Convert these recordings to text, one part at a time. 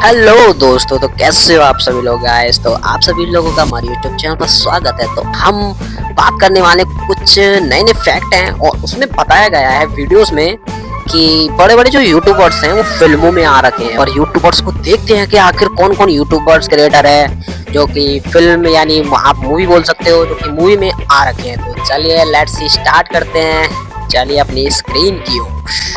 Hello दोस्तों, तो कैसे हो आप सभी लोग गाइस। तो आप सभी लोगों का हमारे यूट्यूब चैनल पर स्वागत है। तो हम बात करने वाले कुछ नए नए फैक्ट हैं और उसमें बताया गया है वीडियोस में कि बड़े बड़े जो यूट्यूबर्स हैं वो फिल्मों में आ रखे हैं। और यूट्यूबर्स को देखते हैं कि आखिर कौन कौन यूट्यूबर्स क्रिएटर है जो कि फिल्म यानी आप मूवी बोल सकते हो जो कि मूवी में आ रखे हैं। तो चलिए लेट्स स्टार्ट करते हैं। चलिए अपनी स्क्रीन की ओर।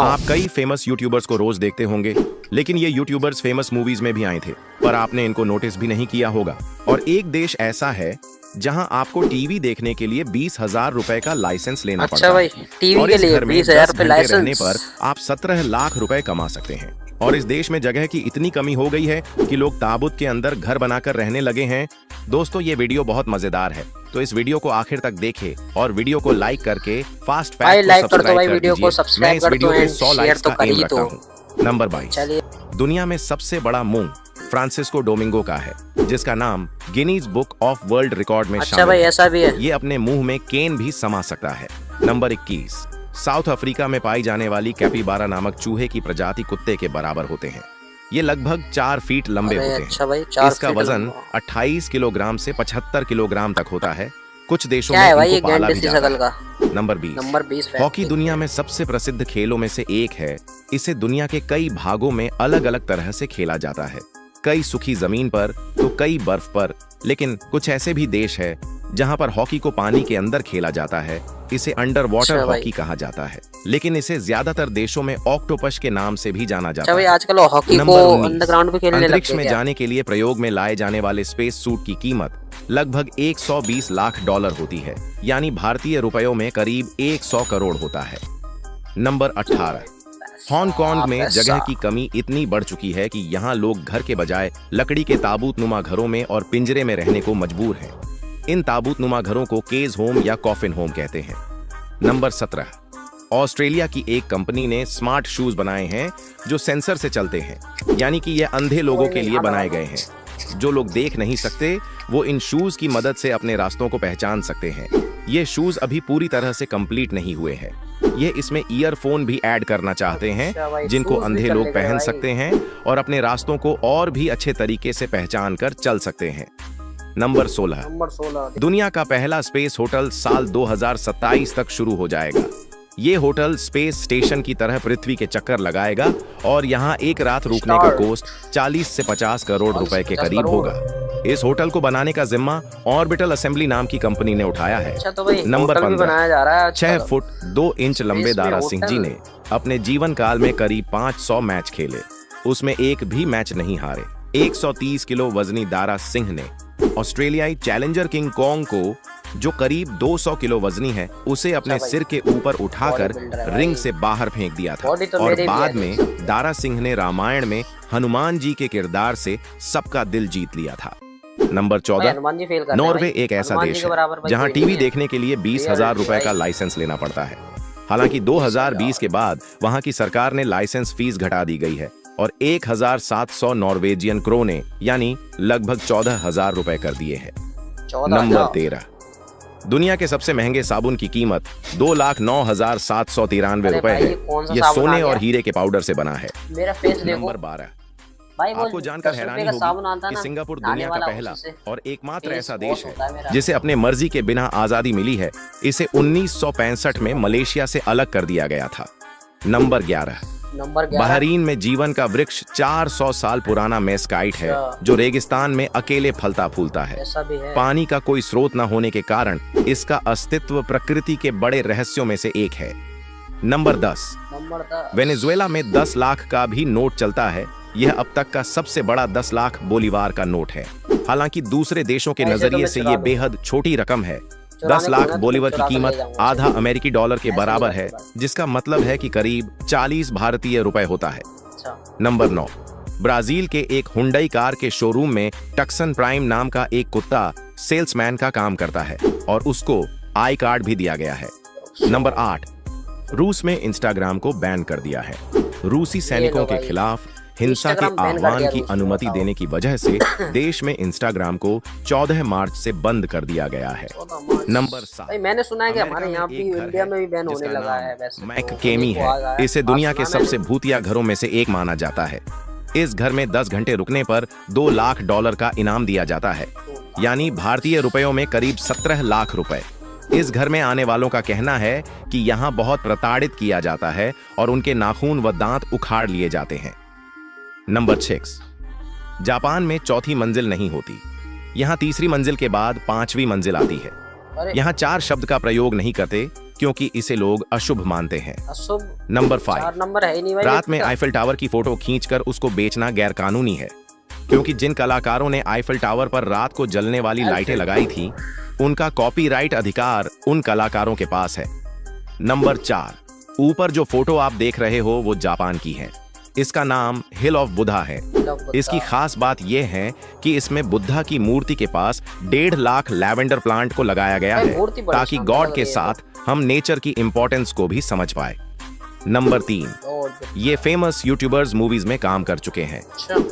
आप कई फेमस यूट्यूबर्स को रोज देखते होंगे, लेकिन ये यूट्यूबर्स फेमस मूवीज में भी आए थे, पर आपने इनको नोटिस भी नहीं किया होगा। और एक देश ऐसा है जहां आपको टीवी देखने के लिए 20,000 रुपए का लाइसेंस लेना पड़ता है। भाई, टीवी और के इस लिए घर में 20,000 10 रुपए घंटे रहने लाइसेंस पर आप 17 लाख रुपए कमा सकते हैं। और इस देश में जगह की इतनी कमी हो गई है कि लोग ताबूत के अंदर घर बनाकर रहने लगे हैं। दोस्तों, ये वीडियो बहुत मजेदार है, तो इस वीडियो को आखिर तक देखें और वीडियो को लाइक करके फास्ट फैक्ट को सब्सक्राइब कर दीजिए। मैं इस वीडियो पे 100 लाइक्स का एम रखता हूँ। नंबर 22, दुनिया में सबसे बड़ा मूंग फ्रांसिस्को डोमिंगो का है, जिसका नाम Guinness book of world record में शामिल भाई, है। ऐसा भी है। ये अपने मुंह में केन भी समा सकता है। नंबर 21, साउथ अफ्रीका में पाई जाने वाली कैपिबारा नामक चूहे की प्रजाति कुत्ते के बराबर होते हैं। ये लगभग 4 फीट लंबे होते हैं। भाई, इसका वजन 28 किलोग्राम से 75 किलोग्राम तक होता है। कुछ देशों क्या में है भाई, इनको ये पाला भी गेंडे सी जाता शकल का। है। नंबर 20, हॉकी दुनिया में सबसे प्रसिद्ध खेलों में से एक है। इसे दुनिया के कई भागों में अलग अलग तरह से खेला जाता है, कई सूखी जमीन पर तो कई बर्फ पर। लेकिन कुछ ऐसे भी देश है जहां पर हॉकी को पानी के अंदर खेला जाता है। इसे अंडर वाटर हॉकी कहा जाता है, लेकिन इसे ज्यादातर देशों में ऑक्टोपस के नाम से भी जाना जाता है। आजकल हॉकी को अंडरग्राउंड पे खेलने लग गए। अंतरिक्ष में जाने के लिए प्रयोग में लाए जाने वाले स्पेस सूट की कीमत लगभग 120 लाख डॉलर होती है, यानी भारतीय रुपयों में करीब 100 करोड़ होता है। नंबर 18, हांगकांग में जगह की कमी इतनी बढ़ चुकी है कि यहाँ लोग घर के बजाय लकड़ी के ताबूत नुमा घरों में और पिंजरे में रहने को मजबूर हैं। इन ताबूत नुमा घरों को केज होम या कॉफिन होम कहते हैं। नंबर 17, ऑस्ट्रेलिया की एक कंपनी ने स्मार्ट शूज बनाए हैं जो सेंसर से चलते हैं, यानी कि ये अंधे लोगों के लिए बनाए गए हैं। जो लोग देख नहीं सकते वो इन शूज की मदद से अपने रास्तों को पहचान सकते हैं। ये शूज अभी पूरी तरह से कंप्लीट नहीं हुए हैं। ये इसमें ईयरफोन भी ऐड करना चाहते हैं जिनको अंधे लोग पहन सकते हैं और अपने रास्तों को और भी अच्छे तरीके से पहचान कर चल सकते हैं। नंबर 16, दुनिया का पहला स्पेस होटल साल 2027 तक शुरू हो जाएगा। ये होटल स्पेस स्टेशन की तरह पृथ्वी के चक्कर लगाएगा और यहाँ एक रात रुकने का कॉस्ट 40 से 50 करोड़ रुपए के करीब होगा। इस होटल को बनाने का जिम्मा ऑर्बिटल असेंबली नाम की कंपनी ने उठाया है। नंबर 15, 6 फुट 2 इंच लंबे दारा सिंह जी ने अपने जीवन काल में करीब 500 मैच खेले, उसमें एक भी मैच नहीं हारे। 130 किलो वजनी दारा सिंह ने ऑस्ट्रेलियाई चैलेंजर किंग कॉन्ग को, जो करीब 200 किलो वजनी है, उसे अपने सिर के ऊपर उठाकर रिंग से बाहर फेंक दिया था। और बाद में दारा सिंह ने रामायण में हनुमान जी के किरदार से सबका दिल जीत लिया था। नंबर 14, नॉर्वे एक ऐसा देश है जहां टीवी देखने के लिए 20,000 रुपए का लाइसेंस लेना पड़ता है। हालांकि 2020 के बाद वहां की सरकार ने लाइसेंस फीस घटा दी गई है और 1,700 नॉर्वेजियन क्रोने यानी लगभग 14,000 रुपए कर दिए हैं। नंबर 13, दुनिया के सबसे महंगे साबुन की कीमत 2,09,793 रुपए है। ये सोने और हीरे के पाउडर से बना है। नंबर 12, आपको जानकर हैरानी होगी कि सिंगापुर दुनिया का पहला और एकमात्र ऐसा देश है जिसे अपने मर्जी के बिना आजादी मिली है। इसे 1965 में मलेशिया से अलग कर दिया गया था। नंबर 11, बहरीन में जीवन का वृक्ष 400 साल पुराना मेस्काइट है जो रेगिस्तान में अकेले फलता फूलता है। पानी का कोई स्रोत न होने के कारण इसका अस्तित्व प्रकृति के बड़े रहस्यों में से एक है। नंबर 10, वेनेजुएला में 10 लाख का भी नोट चलता है। यह अब तक का सबसे बड़ा 10 लाख बोलीवार का नोट है। हालांकि दूसरे देशों के नजरिए से ये बेहद छोटी रकम है। 10 लाख बोलीवर की कीमत आधा अमेरिकी डॉलर के बराबर है, जिसका मतलब है कि करीब 40 भारतीय रुपए होता है। नंबर 9, ब्राजील के एक हुंडई कार के शोरूम में टक्सन प्राइम नाम का एक कुत्ता सेल्समैन का काम करता है और उसको आई कार्ड भी दिया गया है। नंबर 8, रूस में इंस्टाग्राम को बैन कर दिया है। रूसी सैनिकों के खिलाफ हिंसा के आह्वान की अनुमति देने की वजह से देश में इंस्टाग्राम को 14 मार्च से बंद कर दिया गया है। नंबर 7, मैंने सुना है कि हमारे यहाँ भी इंडिया में भी बैन होने लगा है। मैककेमी है। इसे दुनिया के सबसे भूतिया घरों में से एक माना जाता है। इस घर में 10 घंटे रुकने पर $2 लाख का इनाम दिया जाता है, यानी भारतीय रुपयों में करीब 17 लाख रुपए। इस घर में आने वालों का कहना है कि यहाँ बहुत प्रताड़ित किया जाता है और उनके नाखून व दांत उखाड़ लिए जाते हैं। नंबर 6, जापान में चौथी मंजिल नहीं होती। यहाँ तीसरी मंजिल के बाद 5वीं मंजिल आती है। यहाँ 4 शब्द का प्रयोग नहीं करते क्योंकि इसे लोग अशुभ मानते हैं। नंबर 5, नंबर है नहीं भाई, रात में आईफल टावर की फोटो खींचकर उसको बेचना गैरकानूनी है, क्योंकि जिन कलाकारों ने आईफल टावर पर रात को जलने वाली लाइटें लगाई थी, उनका कॉपीराइट अधिकार उन कलाकारों के पास है। नंबर 4, ऊपर जो फोटो आप देख रहे हो वो जापान की है। इसका नाम हिल ऑफ बुद्धा है। इसकी खास बात यह है कि इसमें बुद्धा की मूर्ति के पास 1.5 लाख लैवेंडर प्लांट को लगाया गया है, ताकि गॉड के साथ हम नेचर की इंपॉर्टेंस को भी समझ पाए। नंबर 3, ये फेमस यूट्यूबर्स मूवीज में काम कर चुके हैं।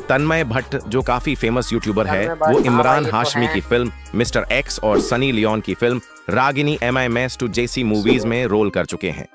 तन्मय भट्ट जो काफी फेमस यूट्यूबर है, वो इमरान हाशमी की फिल्म मिस्टर एक्स और सनी लियोन की film Ragini MIMS to JC movies में रोल कर चुके हैं।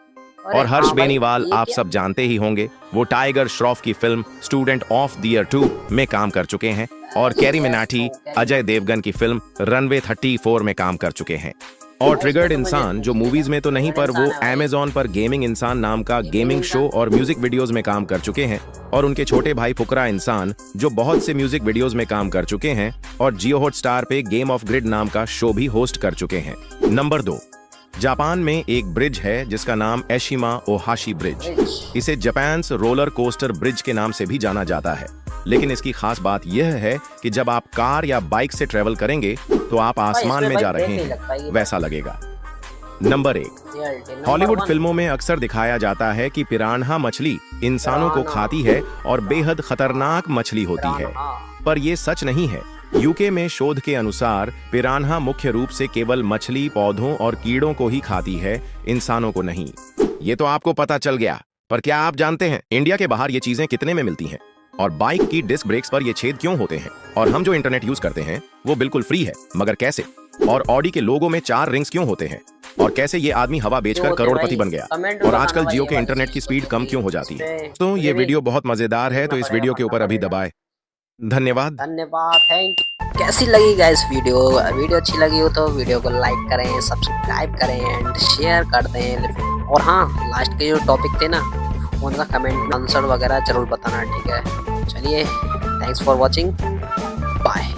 और हर्ष बेनीवाल आप सब जानते ही होंगे, वो टाइगर श्रॉफ की film student of the year 2 में काम कर चुके हैं। और कैरी मिनाटी अजय देवगन की फिल्म रनवे 34 में काम कर चुके हैं। और ट्रिगर्ड इंसान जो मूवीज में तो नहीं, पर वो Amazon पर गेमिंग इंसान नाम का गेमिंग शो और म्यूजिक वीडियोस में काम कर चुके हैं। और उनके छोटे भाई फुकरा इंसान जो बहुत से म्यूजिक वीडियोस में काम कर चुके हैं और जियो हॉटस्टार पे गेम ऑफ ग्रिड नाम का शो भी होस्ट कर चुके हैं। नंबर 2, जापान में एक ब्रिज है जिसका नाम एशिमा ओहाशी ब्रिज। इसे जापान रोलर कोस्टर ब्रिज के नाम से भी जाना जाता है, लेकिन इसकी खास बात यह है कि जब आप कार या बाइक से ट्रेवल करेंगे तो आप आसमान में जा रहे हैं, वैसा लगेगा। नंबर 1, हॉलीवुड फिल्मों में अक्सर दिखाया जाता है कि पिरान्हा मछली इंसानों को खाती है और बेहद खतरनाक मछली होती है, पर यह सच नहीं है। यूके में शोध के अनुसार पिरान्हा मुख्य रूप से केवल मछली, पौधों और कीड़ों को ही खाती है, इंसानों को नहीं। ये तो आपको पता चल गया, पर क्या आप जानते हैं इंडिया के बाहर ये चीजें कितने में मिलती हैं? और बाइक की डिस्क ब्रेक्स पर ये छेद क्यों होते हैं? और हम जो इंटरनेट यूज करते हैं वो बिल्कुल फ्री है, मगर कैसे? और ऑडी के लोगो में 4 रिंग्स क्यों होते हैं? और कैसे ये आदमी हवा बेचकर करोड़पति बन गया? और आजकल जियो के इंटरनेट की स्पीड कम क्यों हो जाती है? तो ये वीडियो बहुत मजेदार है, तो इस वीडियो के ऊपर अभी दबाएं। धन्यवाद। Thank you. कैसी लगी गाइस वीडियो अच्छी लगी हो तो वीडियो को लाइक करें, सब्सक्राइब करें एंड शेयर कर दें। और हाँ, लास्ट के जो टॉपिक थे ना, उनका कमेंट आंसर वगैरह जरूर बताना, ठीक है? चलिए, थैंक्स फॉर वॉचिंग, बाय।